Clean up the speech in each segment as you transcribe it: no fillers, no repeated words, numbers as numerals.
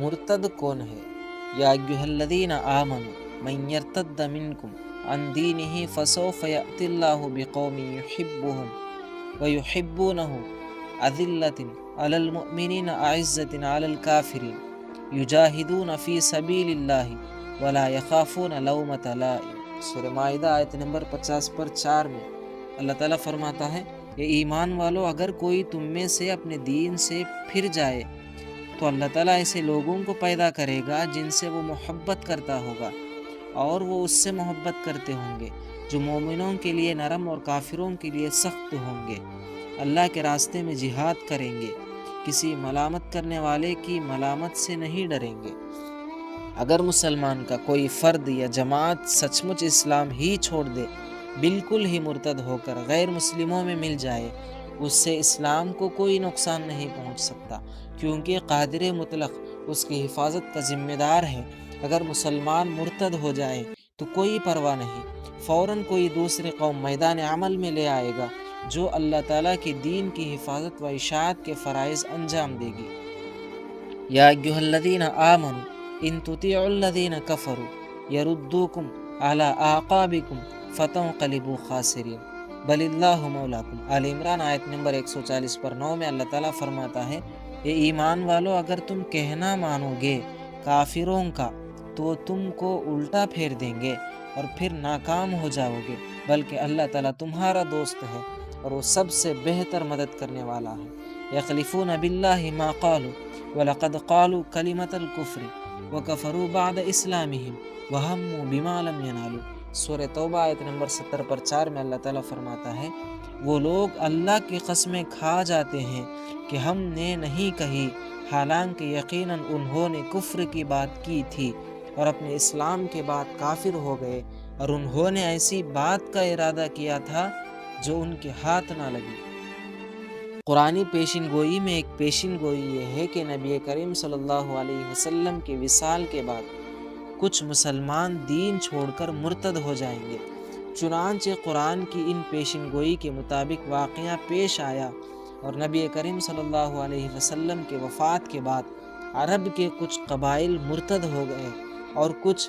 مرتد کون ہے؟ یا ایھا الذین آمنوا من یرتد منکم عن دینہ فسوف یأتی اللہ بقوم یحبهم ویحبونہ اذلۃ علی المؤمنین اعزۃ علی الکافرین یجاہدون فی سبیل اللہ ولا یخافون لومۃ لائم۔ سورہ مائدہ آیت نمبر 50 پر 4 میں اللہ تعالیٰ فرماتا ہے کہ ایمان والو، اگر کوئی تم میں سے اپنے دین سے پھر جائے تو اللہ تعالیٰ ایسے لوگوں کو پیدا کرے گا جن سے وہ محبت کرتا ہوگا اور وہ اس سے محبت کرتے ہوں گے، جو مومنوں کے لیے نرم اور کافروں کے لیے سخت ہوں گے، اللہ کے راستے میں جہاد کریں گے، کسی ملامت کرنے والے کی ملامت سے نہیں ڈریں گے۔ اگر مسلمان کا کوئی فرد یا جماعت سچ مچ اسلام ہی چھوڑ دے، بالکل ہی مرتد ہو کر غیر مسلموں میں مل جائے، اس سے اسلام کو کوئی نقصان نہیں پہنچ سکتا، کیونکہ قادر مطلق اس کی حفاظت کا ذمہ دار ہے۔ اگر مسلمان مرتد ہو جائے تو کوئی پرواہ نہیں، فوراً کوئی دوسری قوم میدان عمل میں لے آئے گا جو اللہ تعالیٰ کے دین کی حفاظت و اشاعت کے فرائض انجام دے گی۔ یا ایھا الذین آمنوا ان تطیعوا الذین کفروا یردوکم علی اعقابکم فتنقلبوا خاسرین بل اللہ مولاکم۔ آل عمران آیت نمبر 140 پر 9 میں اللہ تعالیٰ فرماتا ہے، اے ایمان والو، اگر تم کہنا مانو گے کافروں کا تو وہ تم کو الٹا پھیر دیں گے اور پھر ناکام ہو جاؤ گے، بلکہ اللہ تعالیٰ تمہارا دوست ہے اور وہ سب سے بہتر مدد کرنے والا ہے۔ یحلفون باللہ ما قالوا وَلَقَدْ قَالُوا كَلِمَةَ الْكُفْرِ وَكَفَرُوا بَعْدَ إِسْلَامِهِمْ وَهَمُّوا بِمَا لَمْ يَنَالُوا۔ سورہ توبہ آیت نمبر 70 پر 4 میں اللہ تعالیٰ فرماتا ہے، وہ لوگ اللہ کی قسمیں کھا جاتے ہیں کہ ہم نے نہیں کہی، حالانکہ یقیناً انہوں نے کفر کی بات کی تھی اور اپنے اسلام کے بعد کافر ہو گئے، اور انہوں نے ایسی بات کا ارادہ کیا تھا جو ان کے ہاتھ نہ لگی۔ قرآنی پیشن گوئی میں ایک پیشن گوئی یہ ہے کہ نبی کریم صلی اللہ علیہ وسلم کے وصال کے بعد کچھ مسلمان دین چھوڑ کر مرتد ہو جائیں گے۔ چنانچہ قرآن کی ان پیشن گوئی کے مطابق واقعہ پیش آیا اور نبی کریم صلی اللہ علیہ وسلم کے وفات کے بعد عرب کے کچھ قبائل مرتد ہو گئے اور کچھ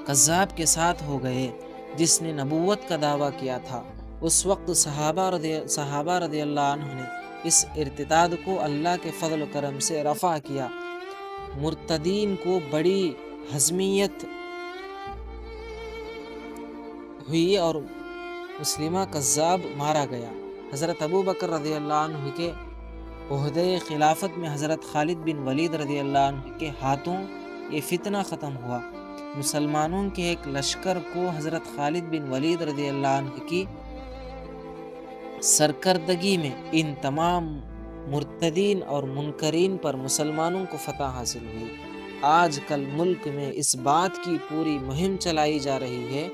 کذاب کے ساتھ ہو گئے جس نے نبوت کا دعویٰ کیا تھا۔ اس وقت صحابہ رضی اللہ عنہ نے اس ارتداد کو اللہ کے فضل و کرم سے رفع کیا۔ مرتدین کو بڑی ہضمیت ہوئی اور مسلمہ کذاب مارا گیا۔ حضرت ابو بکر رضی اللہ عنہ کے عہدہ خلافت میں حضرت خالد بن ولید رضی اللہ عنہ کے ہاتھوں یہ فتنہ ختم ہوا۔ مسلمانوں کے ایک لشکر کو حضرت خالد بن ولید رضی اللہ عنہ کی سرکردگی میں ان تمام مرتدین اور منکرین پر مسلمانوں کو فتح حاصل ہوئی۔ آج کل ملک میں اس بات کی پوری مہم چلائی جا رہی ہے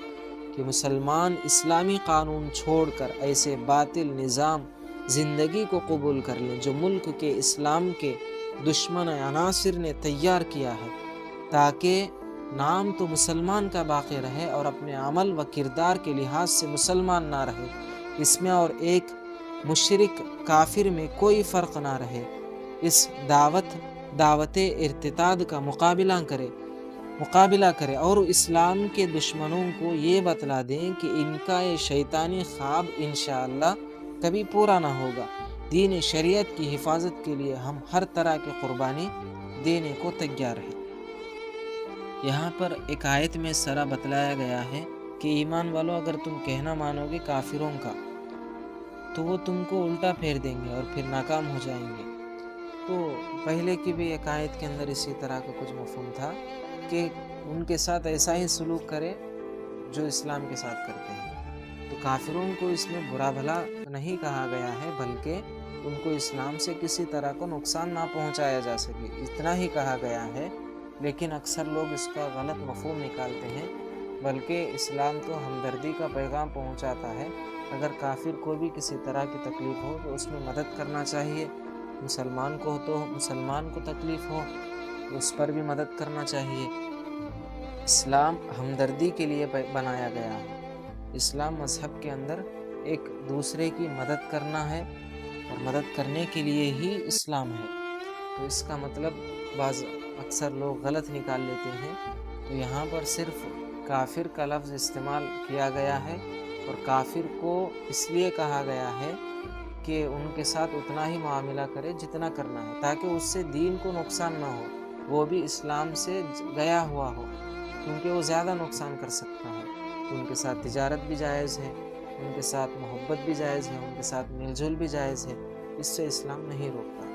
کہ مسلمان اسلامی قانون چھوڑ کر ایسے باطل نظام زندگی کو قبول کر لیں جو ملک کے اسلام کے دشمن عناصر نے تیار کیا ہے، تاکہ نام تو مسلمان کا باقی رہے اور اپنے عمل و کردار کے لحاظ سے مسلمان نہ رہے، اس میں اور ایک مشرک کافر میں کوئی فرق نہ رہے۔ اس دعوت ارتداد کا مقابلہ کرے اور اسلام کے دشمنوں کو یہ بتلا دیں کہ ان کا یہ شیطانی خواب انشاءاللہ کبھی پورا نہ ہوگا۔ دین شریعت کی حفاظت کے لیے ہم ہر طرح کی قربانی دینے کو تیار ہیں۔ یہاں پر ایک آیت میں سرا بتلایا گیا ہے کہ ایمان والو، اگر تم کہنا مانو گے کافروں کا تو وہ تم کو الٹا پھیر دیں گے اور پھر ناکام ہو جائیں گے۔ تو پہلے کی بھی ایک آیت کے اندر اسی طرح کا کچھ مفہوم تھا کہ ان کے ساتھ ایسا ہی سلوک کرے جو اسلام کے ساتھ کرتے ہیں۔ تو کافروں کو اس میں برا بھلا نہیں کہا گیا ہے، بلکہ ان کو اسلام سے کسی طرح کو نقصان نہ پہنچایا جا سکے، اتنا ہی کہا گیا ہے۔ لیکن اکثر لوگ اس کا غلط مفہوم نکالتے ہیں، بلکہ اسلام تو ہمدردی کا پیغام پہنچاتا ہے۔ اگر کافر کو بھی کسی طرح کی تکلیف ہو تو اس میں مدد کرنا چاہیے، مسلمان کو ہو تو مسلمان کو تکلیف ہو تو اس پر بھی مدد کرنا چاہیے۔ اسلام ہمدردی کے لیے بنایا گیا ہے۔ اسلام مذہب کے اندر ایک دوسرے کی مدد کرنا ہے اور مدد کرنے کے لیے ہی اسلام ہے۔ تو اس کا مطلب بعض اکثر لوگ غلط نکال لیتے ہیں. تو یہاں پر صرف کافر کا لفظ استعمال کیا گیا ہے، اور کافر کو اس لیے کہا گیا ہے کہ ان کے ساتھ اتنا ہی معاملہ کرے جتنا کرنا ہے، تاکہ اس سے دین کو نقصان نہ ہو، وہ بھی اسلام سے گیا ہوا ہو، کیونکہ وہ زیادہ نقصان کر سکتا ہے. ان کے ساتھ تجارت بھی جائز ہے، ان کے ساتھ محبت بھی جائز ہے، ان کے ساتھ مل جل بھی جائز ہے. اس سے اسلام نہیں روکتا.